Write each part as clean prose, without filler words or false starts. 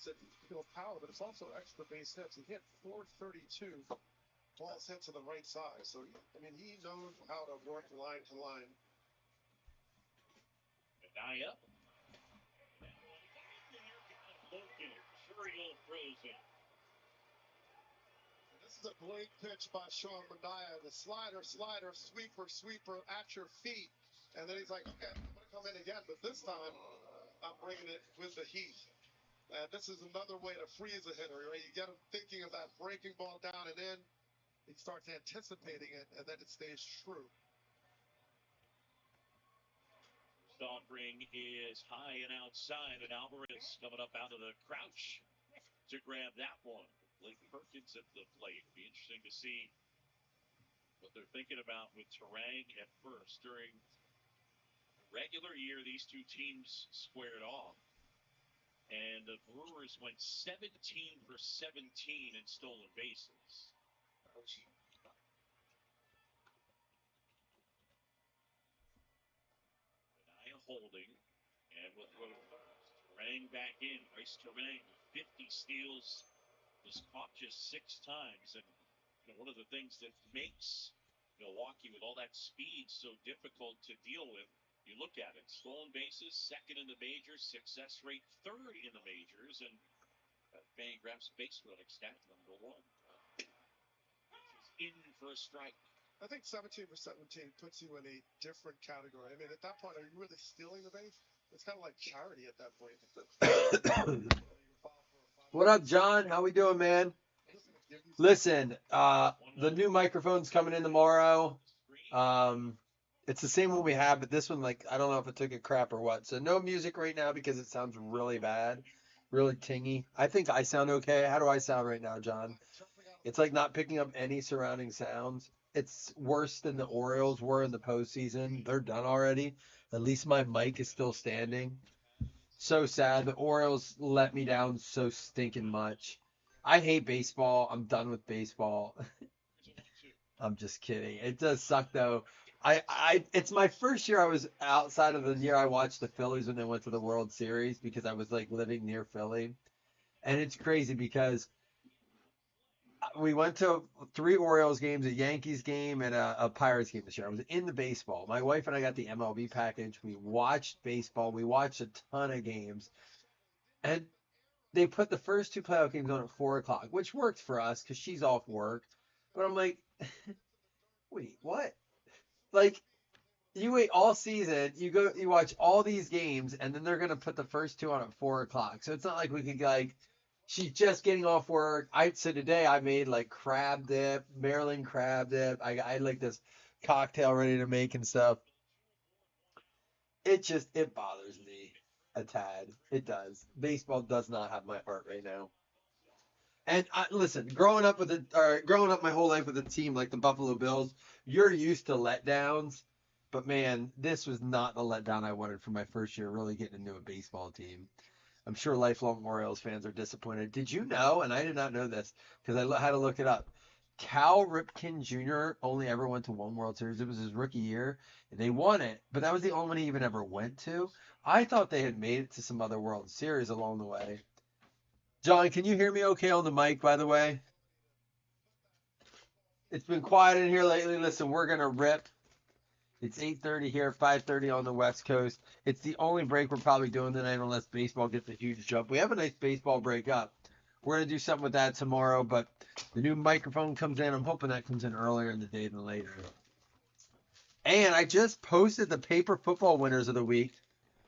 opposite field power, but it's also extra base hits. He hit 432 balls hit to the right side. So, I mean, he knows how to work line to line. Naya. Logan. Churiel throws it. This is a great pitch by Sean Manaea. The slider, sweeper at your feet. And then he's like, okay, I'm going to come in again, but this time I'm bringing it with the heat. And this is another way to freeze a hitter, right? You get him thinking of that breaking ball down and in. He starts anticipating it, and then it stays true. First offering is high and outside, and Alvarez coming up out of the crouch to grab that one. Blake Perkins at the plate. Be interesting to see what they're thinking about with Turang at first. During regular year, these two teams squared off. And the Brewers went 17 for 17 in stolen bases. Benaya holding. And with Turang back in. Bryce Turang, 50 steals, was caught just 6 times. And one of the things that makes Milwaukee with all that speed so difficult to deal with, you look at it, stolen bases, second in the majors, success rate third in the majors, and Fangraphs base running stat number 1. In for a strike. I think 17 for 17 puts you in a different category. I mean, at that point, are you really stealing the base? It's kind of like charity at that point. What up, John? How we doing, man? Listen, the new microphone's coming in tomorrow. It's the same one we have, but this one, like, I don't know if it took a crap or what. So no music right now because it sounds really bad, really tingy. I think I sound okay. How do I sound right now, John? It's like not picking up any surrounding sounds. It's worse than the Orioles were in the postseason. They're done already. At least my mic is still standing. So sad. The Orioles let me down so stinking much. I hate baseball. I'm done with baseball. I'm just kidding. It does suck though. It's my first year I was outside of the year I watched the Phillies when they went to the World Series because I was like living near Philly. And it's crazy because we went to 3 Orioles games, a Yankees game, and a Pirates game this year. I was in the baseball. My wife and I got the MLB package. We watched baseball. We watched a ton of games. And they put the first 2 playoff games on at 4 o'clock, which worked for us because she's off work. But I'm like, wait, what? Like, you wait all season, you watch all these games, and then they're gonna put the first 2 on at 4 o'clock. So it's not like we could like, she's just getting off work. So today I made like crab dip, Maryland crab dip. I had like this cocktail ready to make and stuff. It bothers me a tad. It does. Baseball does not have my heart right now. And listen, growing up my whole life with a team like the Buffalo Bills, you're used to letdowns. But man, this was not the letdown I wanted for my first year really getting into a baseball team. I'm sure lifelong Orioles fans are disappointed. Did you know, and I did not know this because had to look it up, Cal Ripken Jr. only ever went to 1 World Series. It was his rookie year, and they won it, but that was the only one he even ever went to. I thought they had made it to some other World Series along the way. John, can you hear me okay on the mic, by the way? It's been quiet in here lately. Listen, we're going to rip. It's 8:30 here, 5:30 on the West Coast. It's the only break we're probably doing tonight unless baseball gets a huge jump. We have a nice baseball break up. We're going to do something with that tomorrow, but the new microphone comes in. I'm hoping that comes in earlier in the day than later. And I just posted the paper football winners of the week.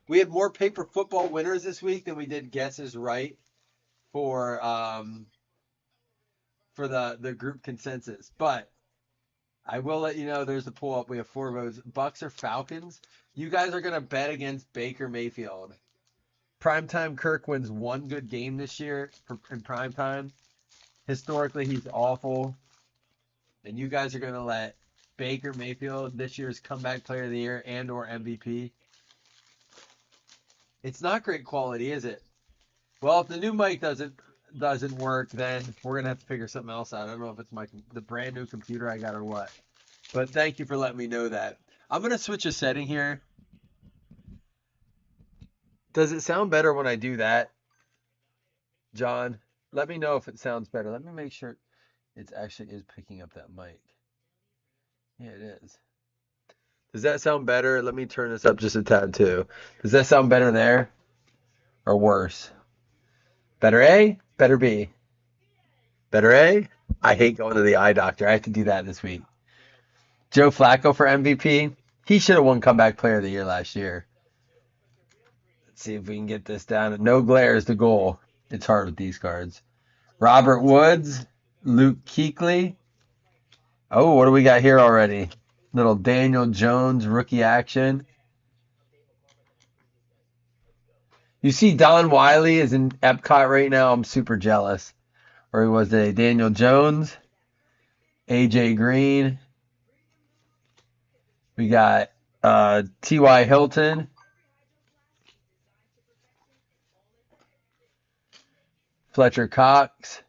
We had more paper football winners this week than we did guesses right for the group consensus. But I will let you know there's a pull up. We have 4 votes. Bucks or Falcons. You guys are gonna bet against Baker Mayfield. Primetime Kirk wins 1 good game this year in primetime. Historically, he's awful. And you guys are gonna let Baker Mayfield, this year's comeback player of the year and or MVP. It's not great quality, is it? Well, if the new mic doesn't work, then we're gonna have to figure something else out. I don't know if it's the brand new computer I got or what. But thank you for letting me know that. I'm gonna switch a setting here. Does it sound better when I do that? John, let me know if it sounds better. Let me make sure it actually is picking up that mic. Yeah, it is. Does that sound better? Let me turn this up just a tad too. Does that sound better there or worse? Better A? Better B? Better A? I hate going to the eye doctor. I have to do that this week. Joe Flacco for MVP. He should have won Comeback Player of the Year last year. Let's see if we can get this down. No glare is the goal. It's hard with these cards. Robert Woods, Luke Kuechly. Oh, what do we got here already? Little Daniel Jones rookie action. You see Don Wiley is in Epcot right now. I'm super jealous. Or he was today. Daniel Jones, AJ Green. We got T.Y. Hilton. Fletcher Cox.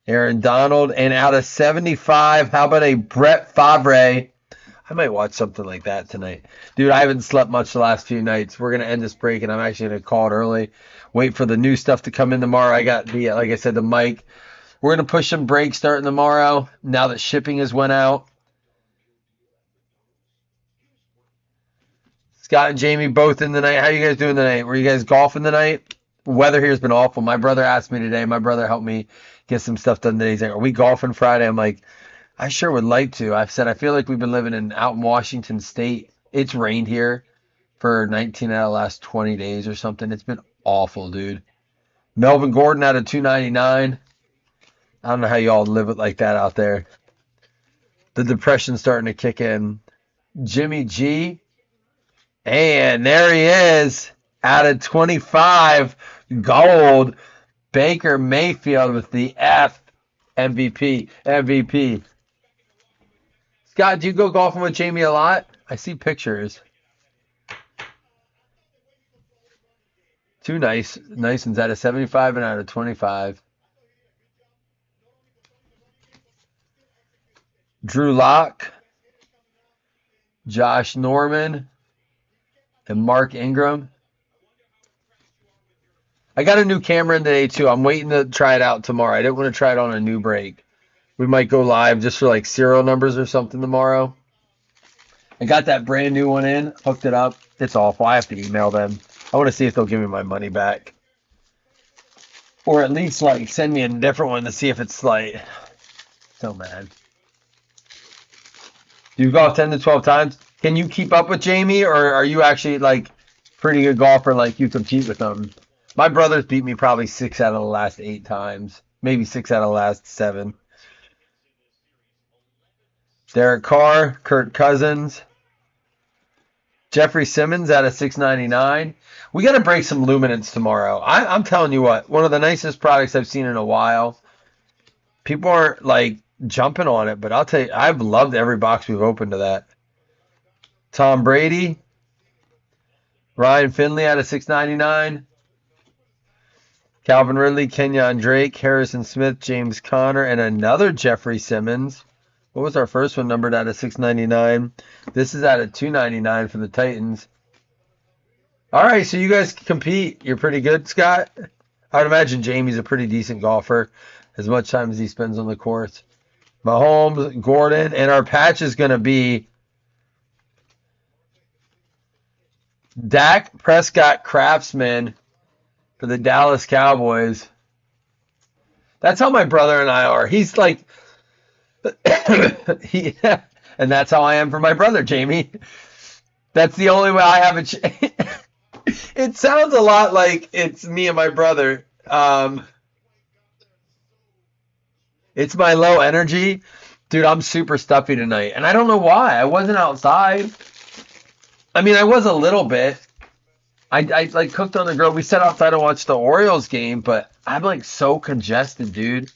Aaron Donald. And out of 75, how about a Brett Favre? I might watch something like that tonight. Dude, I haven't slept much the last few nights. We're going to end this break, and I'm actually going to call it early. Wait for the new stuff to come in tomorrow. I got the, like I said, the mic. We're going to push some breaks starting tomorrow now that shipping has went out. Scott and Jamie both in the night. How you guys doing tonight? Were you guys golfing tonight? Weather here has been awful. My brother asked me today. My brother helped me get some stuff done today. He's like, are we golfing Friday? I'm like, I sure would like to. I've said I feel like we've been living out in Washington State. It's rained here for 19 out of the last 20 days or something. It's been awful, dude. Melvin Gordon out of 299. I don't know how y'all live it like that out there. The depression's starting to kick in. Jimmy G. And there he is. Out of 25. Gold. Baker Mayfield with the F. MVP. Scott, do you go golfing with Jamie a lot? I see pictures. Two nice ones out of 75 and out of 25. Drew Lock, Josh Norman, and Mark Ingram. I got a new camera in today too. I'm waiting to try it out tomorrow. I didn't want to try it on a new break. We might go live just for like serial numbers or something tomorrow. I got that brand new one in, hooked it up. It's awful. I have to email them. I want to see if they'll give me my money back. Or at least like send me a different one to see if it's like so mad. You golf 10 to 12 times. Can you keep up with Jamie, or are you actually like pretty good golfer? Like you compete with them? My brother's beat me probably 6 out of the last 8 times, maybe 6 out of the last 7. Derek Carr, Kirk Cousins, Jeffrey Simmons out of 699. We got to break some luminance tomorrow. I'm telling you what, one of the nicest products I've seen in a while. People aren't like jumping on it, but I'll tell you, I've loved every box we've opened to that. Tom Brady, Ryan Finley out of 699. Calvin Ridley, Kenyon Drake, Harrison Smith, James Conner, and another Jeffrey Simmons. What was our first one numbered out of 699? This is out of 299 for the Titans. All right, so you guys compete. You're pretty good, Scott. I would imagine Jamie's a pretty decent golfer, as much time as he spends on the course. Mahomes, Gordon, and our patch is going to be Dak Prescott Craftsman for the Dallas Cowboys. That's how my brother and I are. He's like, and that's how I am for my brother, Jamie. That's the only way I have a It sounds a lot like it's me and my brother. It's my low energy. Dude, I'm super stuffy tonight. And I don't know why. I wasn't outside. I mean, I was a little bit. I like cooked on the grill. We sat outside and watched the Orioles game, but I'm like so congested, dude.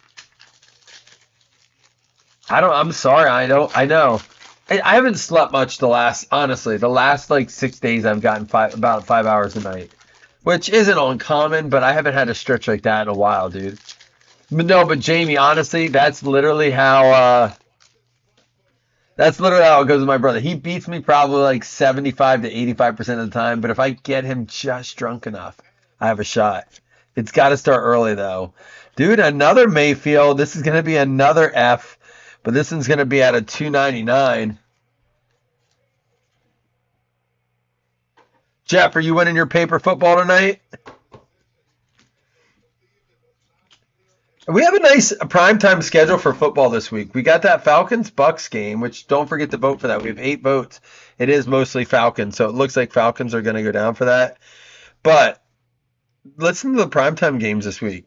I'm sorry. I know. I haven't slept much the last like 6 days I've gotten about 5 hours a night, which isn't uncommon, but I haven't had a stretch like that in a while, dude. But Jamie, honestly, that's literally how it goes with my brother. He beats me probably like 75 to 85% of the time, but if I get him just drunk enough, I have a shot. It's got to start early, though. Dude, another Mayfield. This is going to be another F, but this one's going to be at a 299. Jeff, are you winning your paper football tonight? We have a nice primetime schedule for football this week. We got that Falcons-Bucks game, which don't forget to vote for that. We have 8 votes. It is mostly Falcons, so it looks like Falcons are going to go down for that. But listen to the primetime games this week.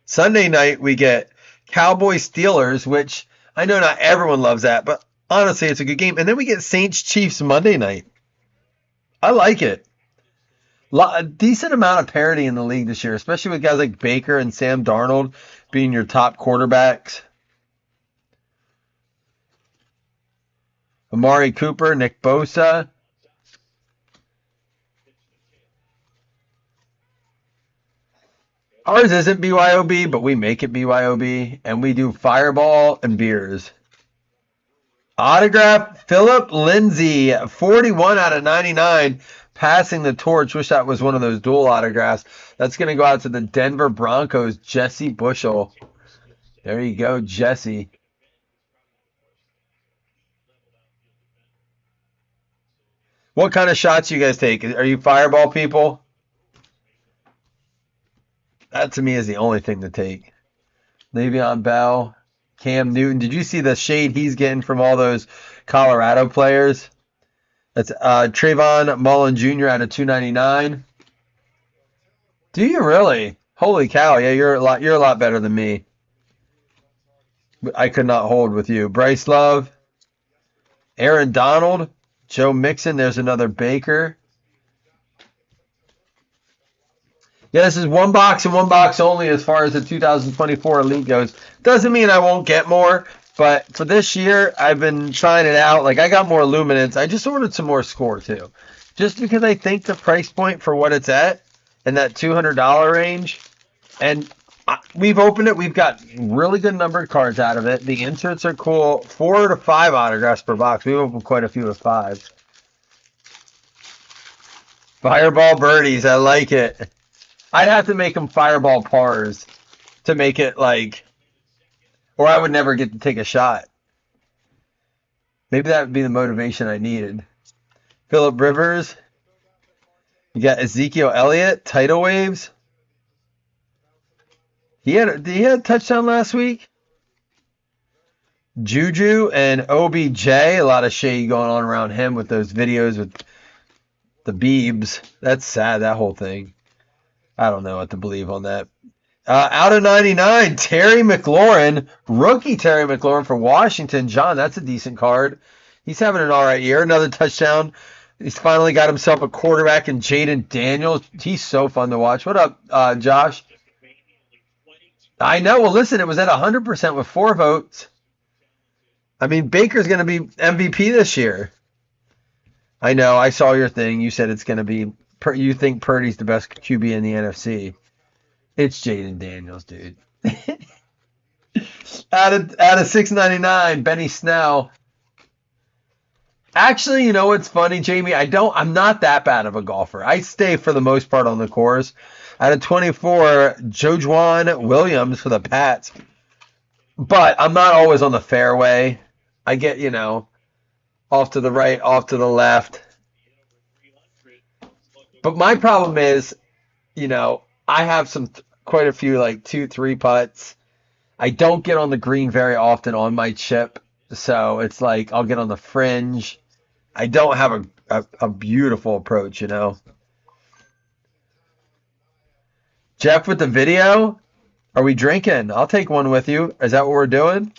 Sunday night, we get Cowboys-Steelers, which I know not everyone loves that, but honestly, it's a good game. And then we get Saints-Chiefs Monday night. I like it. A decent amount of parity in the league this year, especially with guys like Baker and Sam Darnold being your top quarterbacks. Amari Cooper, Nick Bosa. Ours isn't BYOB, but we make it BYOB, and we do Fireball and beers. Autograph, Philip Lindsay, 41 out of 99, passing the torch. Wish that was one of those dual autographs. That's going to go out to the Denver Broncos, Jesse Bushel. There you go, Jesse. What kind of shots you guys take? Are you Fireball people? That to me is the only thing to take. Le'Veon Bell, Cam Newton. Did you see the shade he's getting from all those Colorado players? That's Trayvon Mullen Jr. out of 299. Do you really? Holy cow! Yeah, you're a lot better than me. I could not hold with you. Bryce Love, Aaron Donald, Joe Mixon. There's another Baker. Yeah, this is one box and one box only as far as the 2024 Elite goes. Doesn't mean I won't get more, but for this year, I've been trying it out. Like, I got more Luminance. I just ordered some more Score, too. Just because I think the price point for what it's at in that $200 range. And we've opened it. We've got really good numbered cards out of it. The inserts are cool. 4 to 5 autographs per box. We've opened quite a few with 5. Fireball birdies. I like it. I'd have to make them Fireball pars to make it like, or I would never get to take a shot. Maybe that would be the motivation I needed. Phillip Rivers. You got Ezekiel Elliott, Tidal Waves. Did he had a touchdown last week? Juju and OBJ. A lot of shade going on around him with those videos with the Beebs. That's sad, that whole thing. I don't know what to believe on that. Out of 99, Terry McLaurin. Rookie Terry McLaurin for Washington. John, that's a decent card. He's having an all right year. Another touchdown. He's finally got himself a quarterback in Jaden Daniels. He's so fun to watch. What up, Josh? I know. Well, listen, it was at 100% with 4 votes. I mean, Baker's going to be MVP this year. I know. I saw your thing. You said it's going to be... You think Purdy's the best QB in the NFC. It's Jaden Daniels, dude. out of $6.99, Benny Snell. Actually, you know what's funny, Jamie? I'm not that bad of a golfer. I stay for the most part on the course. Out of 24, Jojuan Williams for the Pats. But I'm not always on the fairway. I get, off to the right, off to the left. But my problem is, I have quite a few, like 2-3 putts. I don't get on the green very often on my chip. So it's like I'll get on the fringe. I don't have a beautiful approach, Jeff with the video? Are we drinking? I'll take one with you. Is that what we're doing?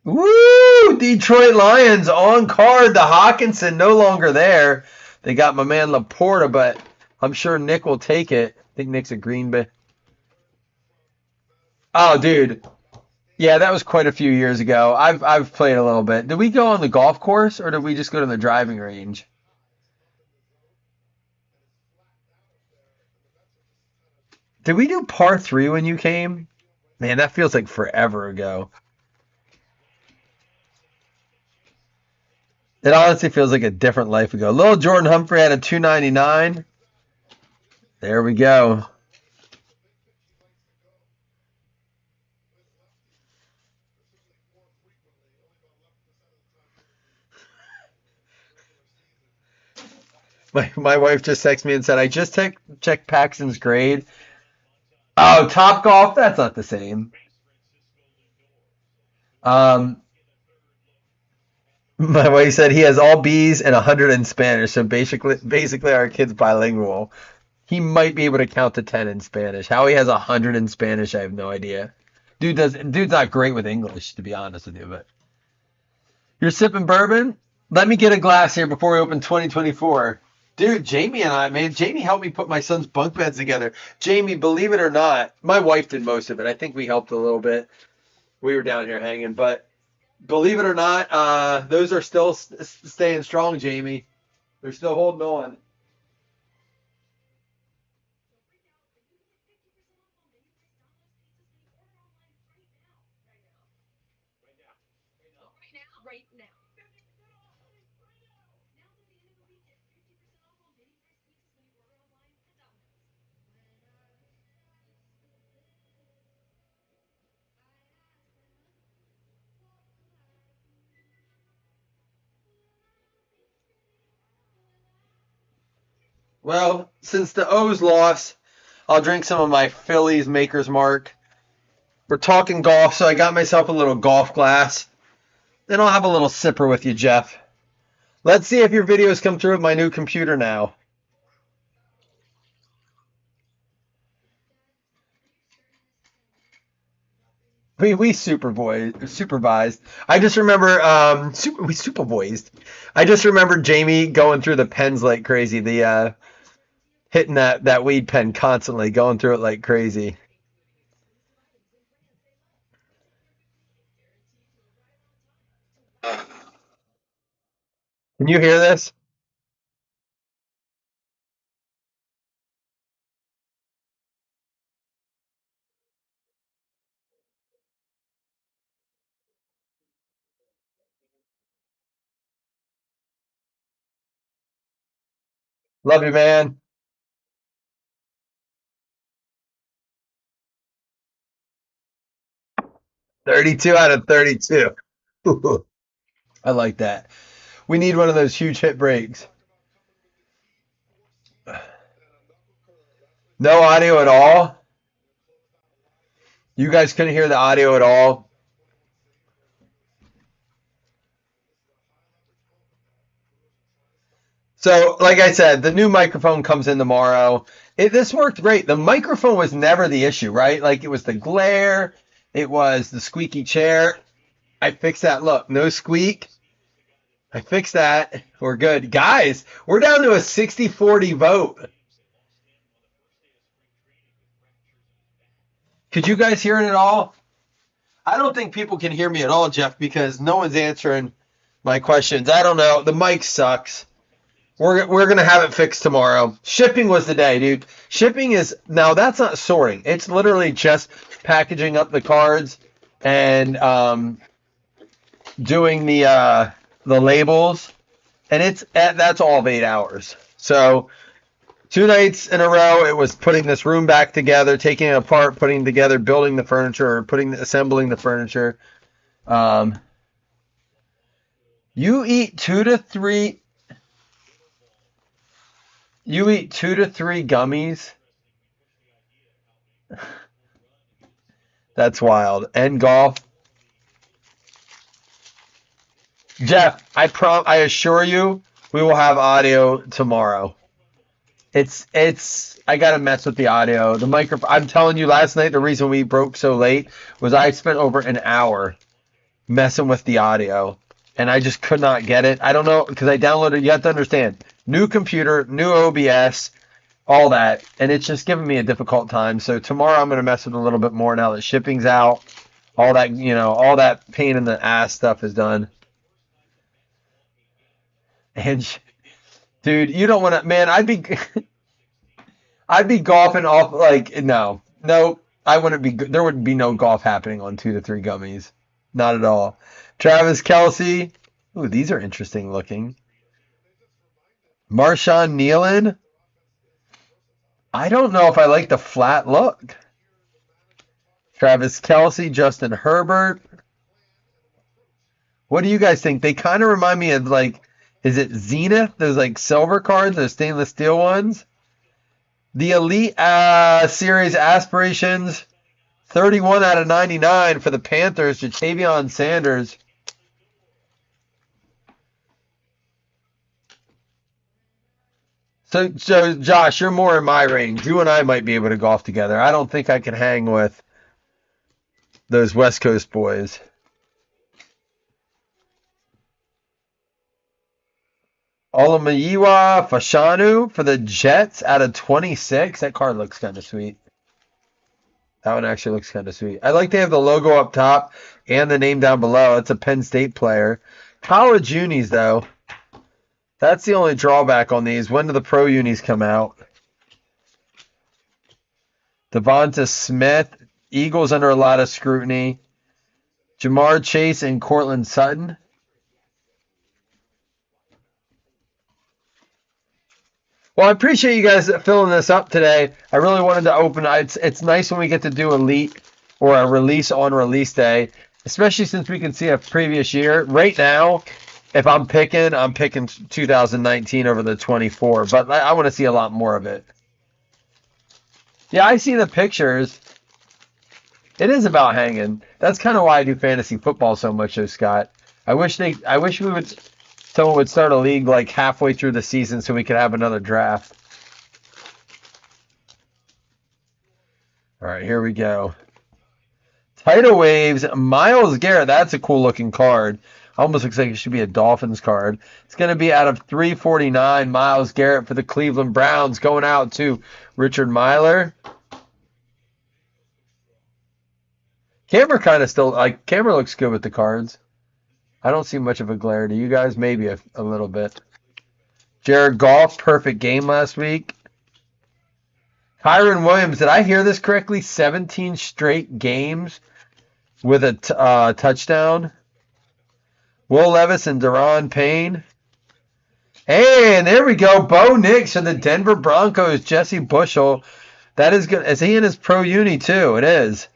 Woo! Detroit Lions on card. The Hawkinson no longer there. They got my man Laporta, but I'm sure Nick will take it. I think Nick's a Green Bay. Oh, dude. Yeah, that was quite a few years ago. I've played a little bit. Did we go on the golf course, or did we just go to the driving range? Did we do par 3 when you came? Man, that feels like forever ago. It honestly feels like a different life ago. Little Jordan Humphrey had a $2.99. There we go. My wife just texted me and said, I just checked Paxton's grade. Oh, Top Golf, that's not the same. Um, my wife said he has all B's and 100 in Spanish, so basically our kid's bilingual. He might be able to count to 10 in Spanish. How he has 100 in Spanish, I have no idea. Dude's not great with English, to be honest with you, but you're sipping bourbon? Let me get a glass here before we open 2024. Dude, Jamie and I, man, Jamie helped me put my son's bunk beds together. Jamie, believe it or not, my wife did most of it. I think we helped a little bit. We were down here hanging, but believe it or not, those are still staying strong, Jamie. They're still holding on. Well, since the O's lost, I'll drink some of my Phillies Maker's Mark. We're talking golf, so I got myself a little golf glass. Then I'll have a little sipper with you, Jeff. Let's see if your videos come through with my new computer now. We supervised. I just remember we supervised. I just remember Jamie going through the pens like crazy. The hitting that weed pen constantly, going through it like crazy. Can you hear this? Love you, man. 32 out of 32. I like that. We need one of those huge hit breaks. No audio at all. You guys couldn't hear the audio at all. So, like I said, the new microphone comes in tomorrow. This worked great. The microphone was never the issue, right? Like it was the glare, it was the squeaky chair. I fixed that. Look, no squeak. I fixed that. We're good. Guys, we're down to a 60-40 vote. Could you guys hear it at all? I don't think people can hear me at all, Jeff, because no one's answering my questions. I don't know. The mic sucks. We're gonna have it fixed tomorrow. Shipping was the day, dude. Shipping is now that's not sorting. It's literally just packaging up the cards and doing the labels, and that's all of 8 hours. So 2 nights in a row, it was putting this room back together, taking it apart, putting it together, building the furniture, or assembling the furniture. You eat 2 to 3. You eat 2 to 3 gummies. That's wild. And golf. Jeff, I assure you, we will have audio tomorrow. I gotta mess with the audio. The microphone. I'm telling you, last night the reason we broke so late was I spent over an hour messing with the audio, and I just could not get it. I don't know because I downloaded. You have to understand, new computer, new OBS, all that, and it's just giving me a difficult time. So tomorrow I'm gonna mess with it a little bit more now that shipping's out. All that all that pain in the ass stuff is done. And dude, you don't want to, man. I'd be golfing off like no, I wouldn't be. There would be no golf happening on 2 to 3 gummies, not at all. Travis Kelce, ooh, these are interesting looking. Marshawn Nealon, I don't know if I like the flat look. Travis Kelce, Justin Herbert. What do you guys think? They kind of remind me of like Is it Zenith? Those like silver cards, those stainless steel ones. The Elite Series Aspirations, 31 out of 99 for the Panthers, Jatavion Sanders. So, Josh, you're more in my range. You and I might be able to golf together. I don't think I can hang with those West Coast boys. Olamiyiwa Fashanu for the Jets out of 26. That card looks kind of sweet. That one actually looks kind of sweet. I like they have the logo up top and the name down below. It's a Penn State player. College unis, though. That's the only drawback on these. When do the pro unis come out? Devonta Smith. Eagles under a lot of scrutiny. Jamar Chase and Cortland Sutton. Well, I appreciate you guys filling this up today. I really wanted to open it. It's nice when we get to do Elite or a release on release day, especially since we can see a previous year. Right now, if I'm picking 2019 over the 24, but I want to see a lot more of it. Yeah, I see the pictures. It is about hanging. That's kind of why I do fantasy football so much, though, Scott. I wish someone would start a league like halfway through the season so we could have another draft. All right, here we go. Tidal Waves, Myles Garrett. That's a cool looking card. Almost looks like it should be a Dolphins card. It's going to be out of 349. Myles Garrett for the Cleveland Browns going out to Richard Myler. Camera looks good with the cards. I don't see much of a glare. Do you guys? Maybe a little bit. Jared Goff, perfect game last week. Kyron Williams, did I hear this correctly? 17 straight games with a touchdown. Will Levis and Daron Payne. And there we go. Bo Nix and the Denver Broncos. Jesse Bushel. That is good. Is he in his pro uni too? It is.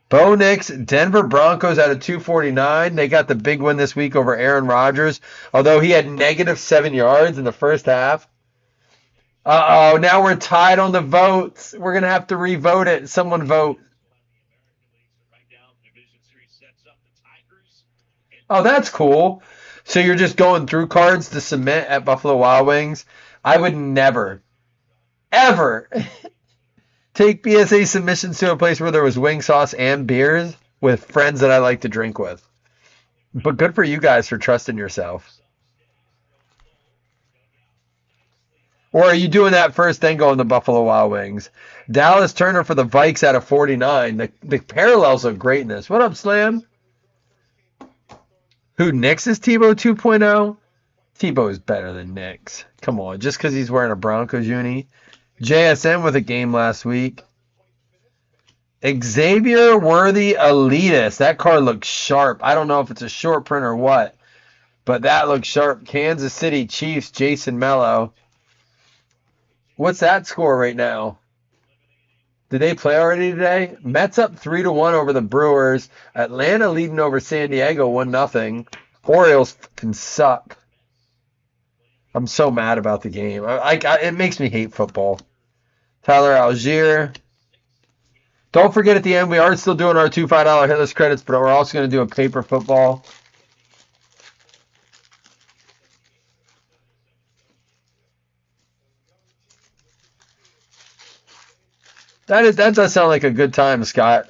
Bo Nix, Denver Broncos out of 249. They got the big win this week over Aaron Rodgers, although he had -7 yards in the first half. Uh-oh, now we're tied on the votes. We're going to have to re-vote it. Someone vote. Oh, that's cool. So you're just going through cards to submit at Buffalo Wild Wings? I would never, ever take BSA submissions to a place where there was wing sauce and beers with friends that I like to drink with. But good for you guys for trusting yourself. Or are you doing that first, then going to Buffalo Wild Wings? Dallas Turner for the Vikes out of 49. The parallels of greatness. What up, Slam? Who, Nix is Tebow 2.0? Tebow is better than Nix. Come on, just because he's wearing a Broncos uni. JSN with a game last week. Xavier Worthy Elitist. That card looks sharp. I don't know if it's a short print or what, but that looks sharp. Kansas City Chiefs, Jason Mello. What's that score right now? Did they play already today? Mets up 3-1 over the Brewers. Atlanta leading over San Diego 1-0. Orioles can suck. I'm so mad about the game. It makes me hate football. Tyler Algier. Don't forget at the end, we are still doing our $2 $5 hitless credits, but we're also going to do a paper football. That does sound like a good time, Scott.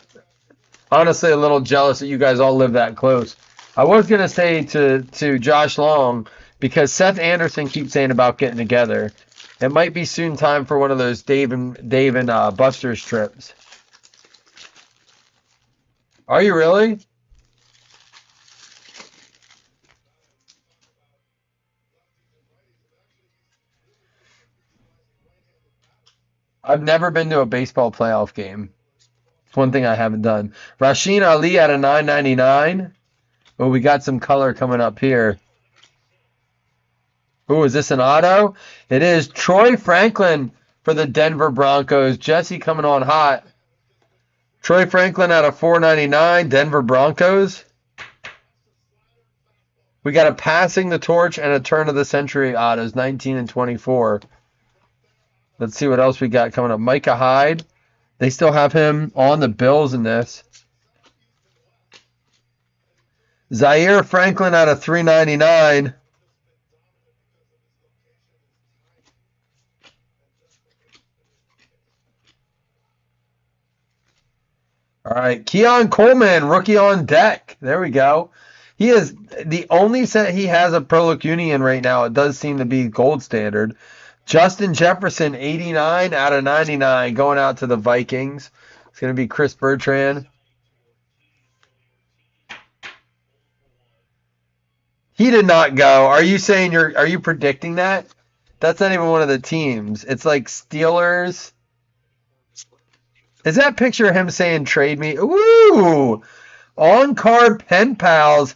Honestly, a little jealous that you guys all live that close. I was going to say to Josh Long, because Seth Anderson keeps saying about getting together, it might be soon time for one of those Dave and Buster's trips. Are you really? I've never been to a baseball playoff game. It's one thing I haven't done. Rasheen Ali at a 9.99. Oh, we got some color coming up here. Oh, is this an auto? It is. Troy Franklin for the Denver Broncos. Jesse coming on hot. Troy Franklin out of 4.99. Denver Broncos. We got a passing the torch and a turn of the century autos, 19 and 24. Let's see what else we got coming up. Micah Hyde. They still have him on the Bills in this. Zaire Franklin out of 399. All right, Keon Coleman, rookie on deck. There we go. He is the only set he has a Pro Look Union right now. It does seem to be gold standard. Justin Jefferson, 89 out of 99, going out to the Vikings. It's going to be Chris Bertrand. He did not go. Are you saying are you predicting that? That's not even one of the teams. It's like Steelers. Is that picture of him saying trade me? Ooh! On-card pen pals.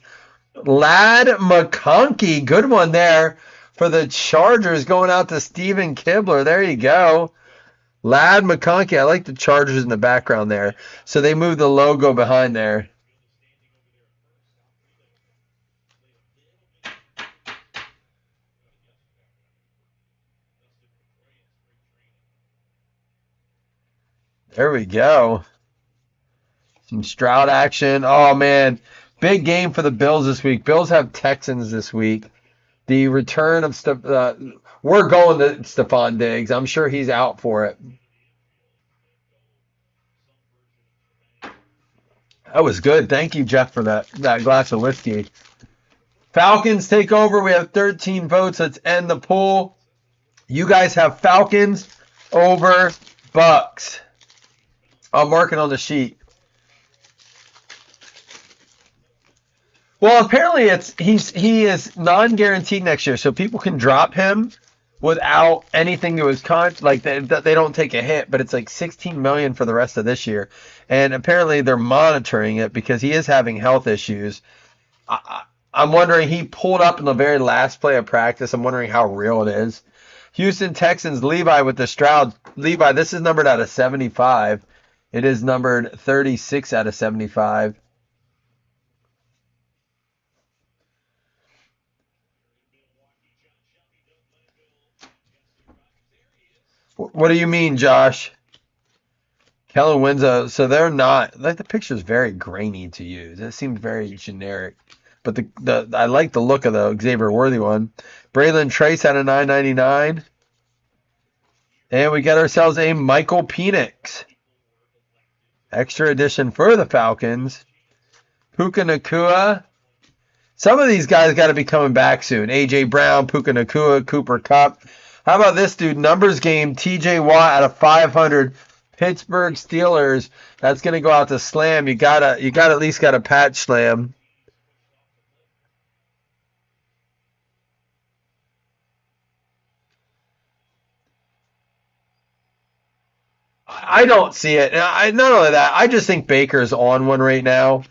Ladd McConkey. Good one there for the Chargers, going out to Steven Kibler. There you go. Ladd McConkey. I like the Chargers in the background there. So they moved the logo behind there. There we go. Some Stroud action. Oh, man. Big game for the Bills this week. Bills have Texans this week. The return of we're going to Stephon Diggs. I'm sure he's out for it. That was good. Thank you, Jeff, for that glass of whiskey. Falcons take over. We have 13 votes. Let's end the poll. You guys have Falcons over Bucks. I'll mark it on the sheet. Well, apparently he is non-guaranteed next year, so people can drop him without anything to his contract. Like they don't take a hit, but it's like $16 million for the rest of this year, and apparently they're monitoring it because he is having health issues. I'm wondering, he pulled up in the very last play of practice. I'm wondering how real it is. Houston Texans, Levi with the Stroud. Levi, this is numbered out of 75. It is numbered 36 out of 75. What do you mean, Josh? Kellen Winslow. So they're not, like, the picture's very grainy to use. It seemed very generic. But I like the look of the Xavier Worthy one. Braylon Trace out of 999. And we got ourselves a Michael Penix. Extra edition for the Falcons. Puka Nacua. Some of these guys got to be coming back soon. A.J. Brown, Puka Nacua, Cooper Kupp. How about this dude? Numbers game, T.J. Watt out of 500. Pittsburgh Steelers. That's going to go out to Slam. You got at least got a patch Slam. I don't see it. Not only that, I just think Baker's on one right now.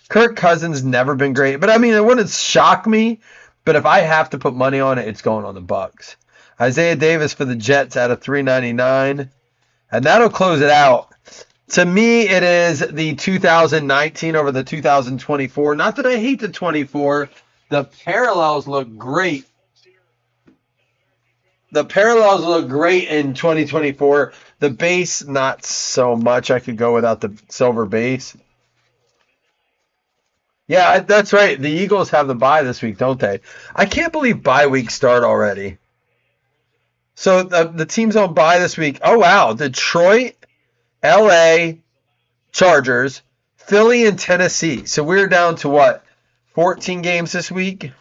Kirk Cousins never been great, but I mean, it wouldn't shock me. But if I have to put money on it, it's going on the Bucks. Isaiah Davis for the Jets out of 399, and that'll close it out. To me, it is the 2019 over the 2024. Not that I hate the 24. The parallels look great. The parallels look great in 2024. The base, not so much. I could go without the silver base. Yeah, that's right. The Eagles have the bye this week, don't they? I can't believe bye weeks start already. So the teams on bye this week. Oh, wow. Detroit, L.A., Chargers, Philly, and Tennessee. So we're down to what? 14 games this week?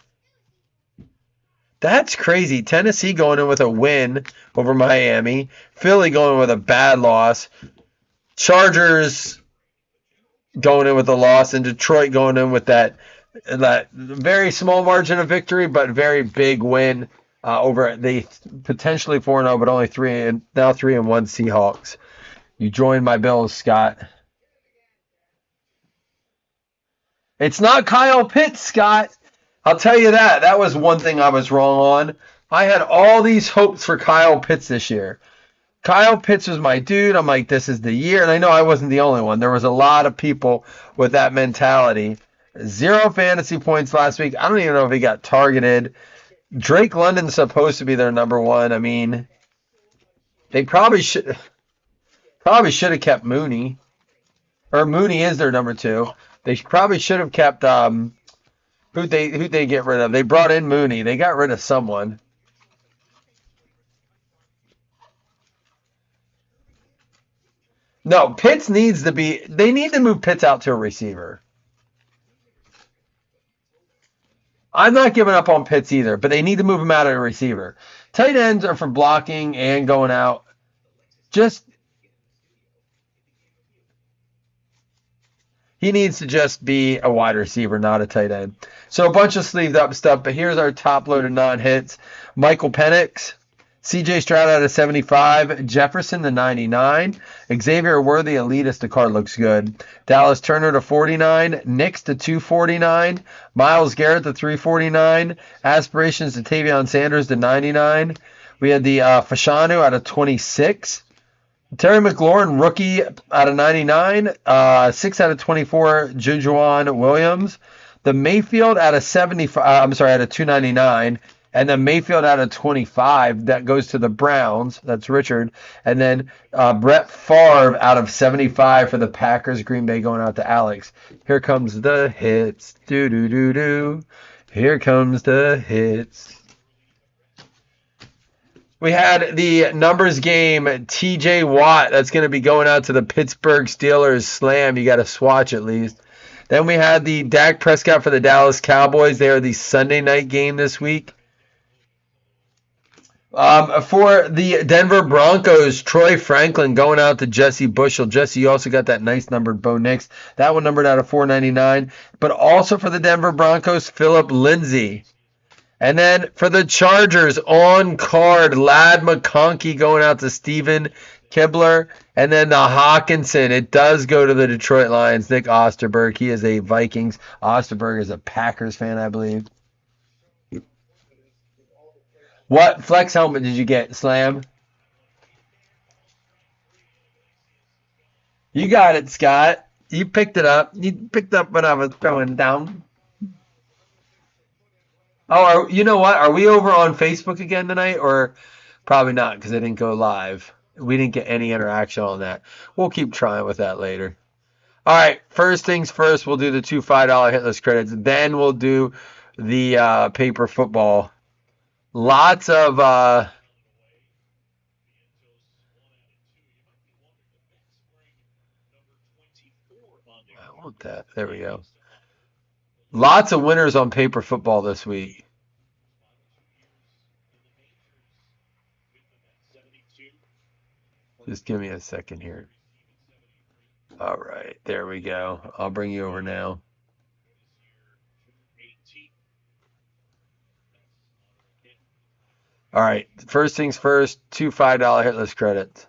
That's crazy. Tennessee going in with a win over Miami. Philly going with a bad loss. Chargers going in with a loss. And Detroit going in with that very small margin of victory, but very big win over the potentially 4-0, but only 3-1 Seahawks. You joined my Bills, Scott. It's not Kyle Pitts, Scott. I'll tell you that. That was one thing I was wrong on. I had all these hopes for Kyle Pitts this year. Kyle Pitts was my dude. I'm like, this is the year. And I know I wasn't the only one. There was a lot of people with that mentality. 0 fantasy points last week. I don't even know if he got targeted. Drake London's supposed to be their number one. I mean, they probably should have kept Mooney. Or Mooney is their number 2. They probably should have kept who'd they get rid of? They brought in Mooney. They got rid of someone. No, Pitts needs to be. They need to move Pitts out to a receiver. I'm not giving up on Pitts either, but they need to move him out of a receiver. Tight ends are for blocking and going out. He needs to just be a wide receiver, not a tight end. So a bunch of sleeved up stuff, but here's our top loaded non-hits. Michael Penix, CJ Stroud out of 75, Jefferson to 99, Xavier Worthy elitist, the card looks good. Dallas Turner to 49, Nix to 249, Myles Garrett to 349, Aspirations to Tavion Sanders to 99. We had the Fashanu out of 26. Terry McLaurin, rookie out of 99, 6 out of 24, Jujuan Williams. The Mayfield out of 75, out of 299, and then Mayfield out of 25, that goes to the Browns, that's Richard. And then Brett Favre out of 75 for the Packers, Green Bay going out to Alex. Here comes the hits, do-do-do-do. Here comes the hits. We had the numbers game, TJ Watt. That's going to be going out to the Pittsburgh Steelers. Slam. You got to swatch at least. Then we had the Dak Prescott for the Dallas Cowboys. They are the Sunday night game this week. For the Denver Broncos, Troy Franklin going out to Jesse Bushel. Jesse, you also got that nice numbered Bo Nix. That one numbered out of 499. But also for the Denver Broncos, Philip Lindsay. And then for the Chargers, on card, Ladd McConkey going out to Steven Kibler. And then the Hawkinson, it does go to the Detroit Lions, Nick Osterberg. He is a Vikings. Osterberg is a Packers fan, I believe. What flex helmet did you get, Slam? You got it, Scott. You picked it up. You picked up when I was throwing down. Oh, you know what? Are we over on Facebook again tonight? Or probably not because I didn't go live. We didn't get any interaction on that. We'll keep trying with that later. All right. First things first, we'll do the 2 $5 hitless credits. Then we'll do the paper football. Lots of... I want that. There we go. Lots of winners on paper football this week. Just give me a second here. All right, there we go. I'll bring you over now. All right, first things first, 2 $5 hitless credits.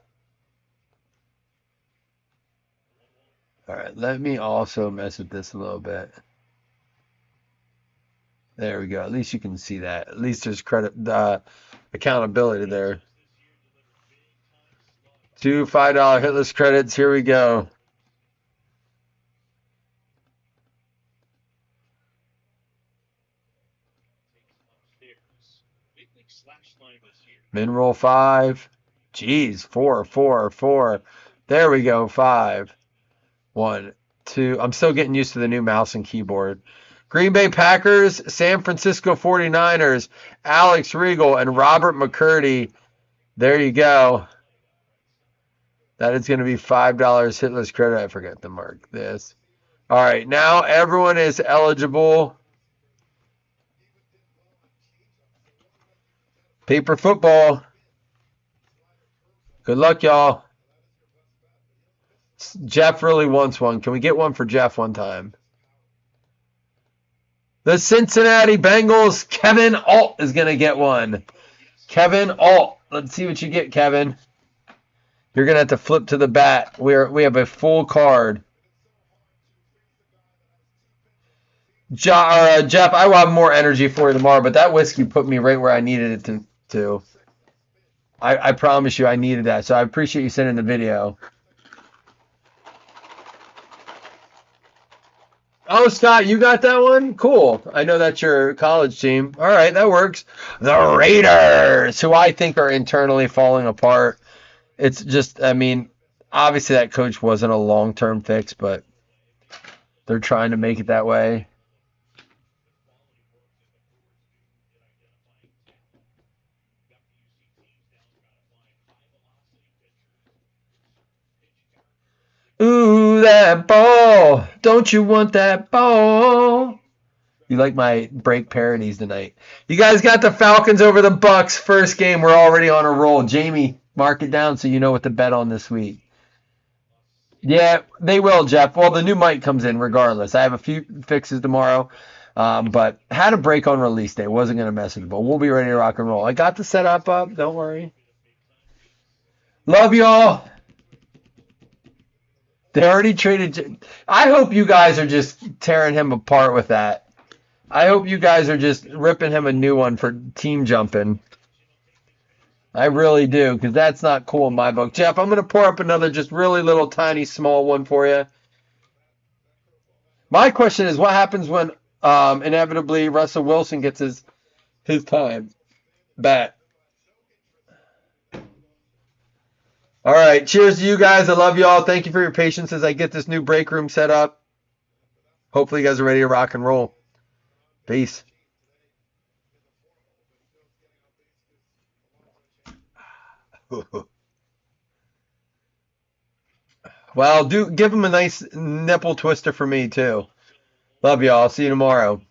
All right, let me also mess with this a little bit. There we go. At least you can see that. At least there's accountability there. 2 $5 hitless credits. Here we go. Min roll 5. Jeez, 4, 4, 4. There we go. 5. 1, 2. I'm still getting used to the new mouse and keyboard. Green Bay Packers, San Francisco 49ers, Alex Regal, and Robert McCurdy. There you go. That is going to be $5 hitless credit. I forgot to mark this. All right, now everyone is eligible. Paper football. Good luck, y'all. Jeff really wants one. Can we get one for Jeff one time? The Cincinnati Bengals, Kevin Alt is going to get one. Kevin Alt. Let's see what you get, Kevin. You're going to have to flip to the bat. We have a full card. Jeff, I will have more energy for you tomorrow, but that whiskey put me right where I needed it to. I promise you I needed that, so I appreciate you sending the video. Oh, Scott, you got that one? Cool. I know that's your college team. All right, that works. The Raiders, who I think are internally falling apart. It's just, I mean, obviously that coach wasn't a long-term fix, but they're trying to make it that way. Ooh, that ball. Don't you want that ball? You like my break parodies tonight. You guys got the Falcons over the Bucks. First game. We're already on a roll. Jamie, mark it down so you know what to bet on this week. Yeah, they will, Jeff. Well, the new mic comes in regardless. I have a few fixes tomorrow, but had a break on release day. Wasn't going to mess with it, but we'll be ready to rock and roll. I got the setup up. Don't worry. Love y'all. They already traded. I hope you guys are just tearing him apart with that. I hope you guys are just ripping him a new one for team jumping. I really do, because that's not cool in my book. Jeff, I'm going to pour up another just really little tiny small one for you. My question is, what happens when inevitably Russell Wilson gets his time back? All right, cheers to you guys. I love y'all. Thank you for your patience as I get this new break room set up. Hopefully you guys are ready to rock and roll. Peace. Well, give him a nice nipple twister for me too. Love y'all. See you tomorrow.